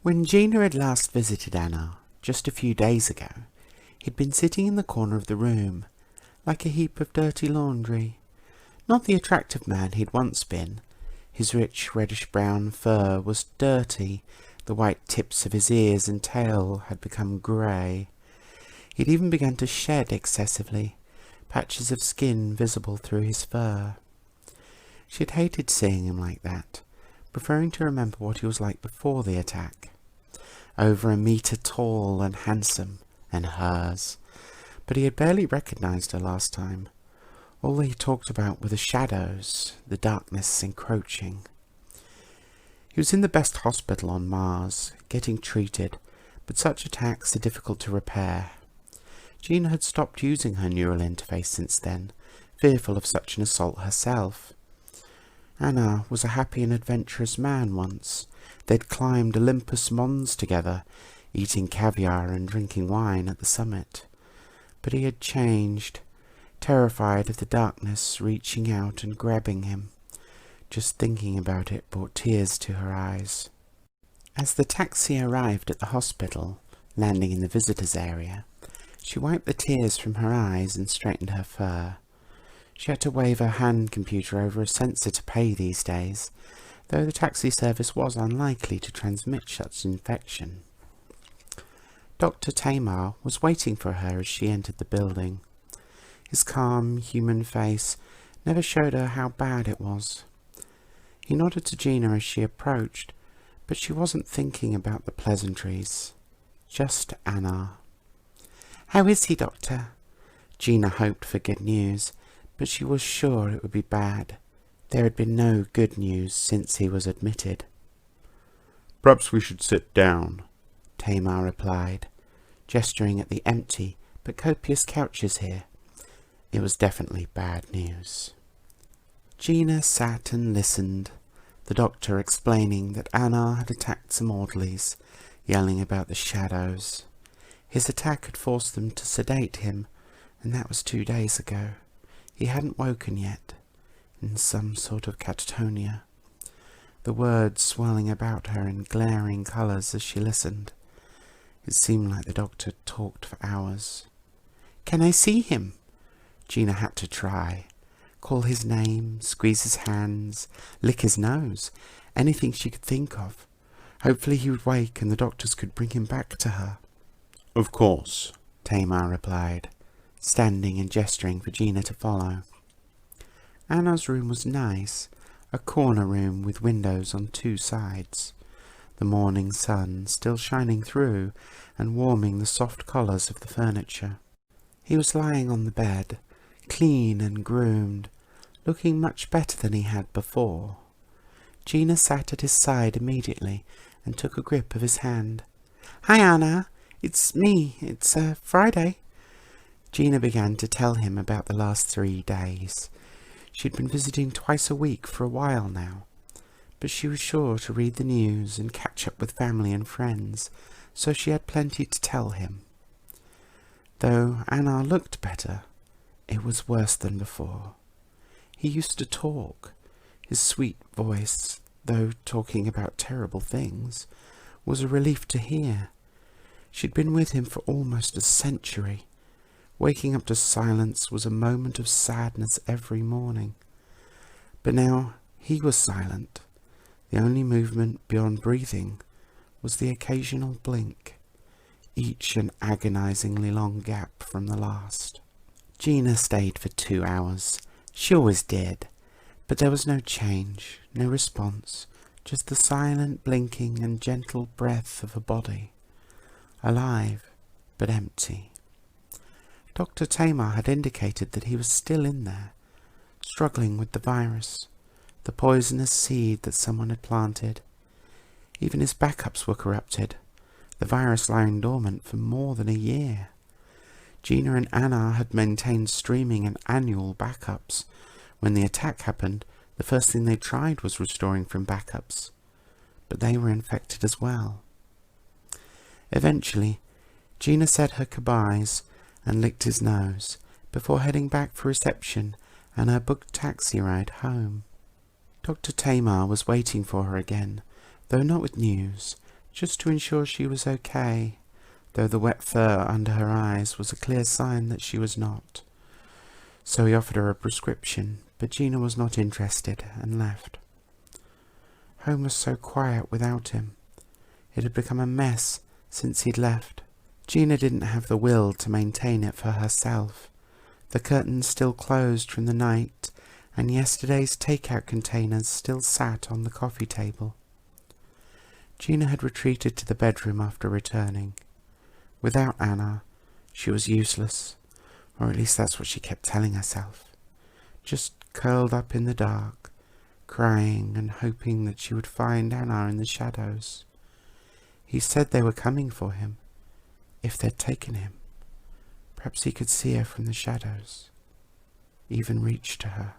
When Gina had last visited Anna, just a few days ago, he'd been sitting in the corner of the room, like a heap of dirty laundry. Not the attractive man he'd once been. His rich reddish-brown fur was dirty, the white tips of his ears and tail had become grey. He'd even begun to shed excessively, patches of skin visible through his fur. She'd hated seeing him like that, preferring to remember what he was like before the attack. Over a metre tall and handsome, and hers, but he had barely recognised her last time. All he talked about were the shadows, the darkness encroaching. He was in the best hospital on Mars, getting treated, but such attacks are difficult to repair. Gina had stopped using her neural interface since then, fearful of such an assault herself. Annar was a happy and adventurous man once. They'd climbed Olympus Mons together, eating caviar and drinking wine at the summit. But he had changed, terrified of the darkness reaching out and grabbing him. Just thinking about it brought tears to her eyes. As the taxi arrived at the hospital, landing in the visitors' area, she wiped the tears from her eyes and straightened her fur. She had to wave her hand computer over a sensor to pay these days, though the taxi service was unlikely to transmit such infection. Dr. Tamar was waiting for her as she entered the building. His calm, human face never showed her how bad it was. He nodded to Gina as she approached, but she wasn't thinking about the pleasantries. Just Annar. "How is he, Doctor?" Gina hoped for good news, but she was sure it would be bad. There had been no good news since he was admitted. "Perhaps we should sit down," Tamar replied, gesturing at the empty but copious couches here. It was definitely bad news. Gina sat and listened, the doctor explaining that Annar had attacked some orderlies, yelling about the shadows. His attack had forced them to sedate him, and that was 2 days ago. He hadn't woken yet, in some sort of catatonia. The words swirling about her in glaring colours as she listened. It seemed like the doctor talked for hours. "Can I see him?" Gina had to try. Call his name, squeeze his hands, lick his nose, anything she could think of. Hopefully he would wake and the doctors could bring him back to her. "Of course," Tamar replied, standing and gesturing for Gina to follow. Annar's room was nice, a corner room with windows on 2 sides, the morning sun still shining through and warming the soft collars of the furniture. He was lying on the bed, clean and groomed, looking much better than he had before. Gina sat at his side immediately and took a grip of his hand. "Hi, Anna. It's me. It's Friday." Gina began to tell him about the last 3 days. She'd been visiting twice a week for a while now, but she was sure to read the news and catch up with family and friends, so she had plenty to tell him. Though Annar looked better, it was worse than before. He used to talk. His sweet voice, though talking about terrible things, was a relief to hear. She'd been with him for almost a century. Waking up to silence was a moment of sadness every morning. But now he was silent. The only movement beyond breathing was the occasional blink, each an agonizingly long gap from the last. Gina stayed for 2 hours. She always did. But there was no change, no response, just the silent blinking and gentle breath of a body. Alive, but empty. Dr. Tamar had indicated that he was still in there, struggling with the virus, the poisonous seed that someone had planted. Even his backups were corrupted, the virus lying dormant for more than a year. Gina and Annar had maintained streaming and annual backups. When the attack happened, the first thing they tried was restoring from backups, but they were infected as well. Eventually, Gina said her goodbyes and licked his nose before heading back for reception and her booked taxi ride home. Dr. Tamar was waiting for her again, though not with news, just to ensure she was okay, though the wet fur under her eyes was a clear sign that she was not. So he offered her a prescription, but Gina was not interested and left. Home was so quiet without him. It had become a mess since he'd left. Gina didn't have the will to maintain it for herself. The curtains still closed from the night, and yesterday's take-out containers still sat on the coffee table. Gina had retreated to the bedroom after returning. Without Annar, she was useless, or at least that's what she kept telling herself. Just curled up in the dark, crying and hoping that she would find Annar in the shadows. He said they were coming for him, if they'd taken him. Perhaps he could see her from the shadows, even reach to her.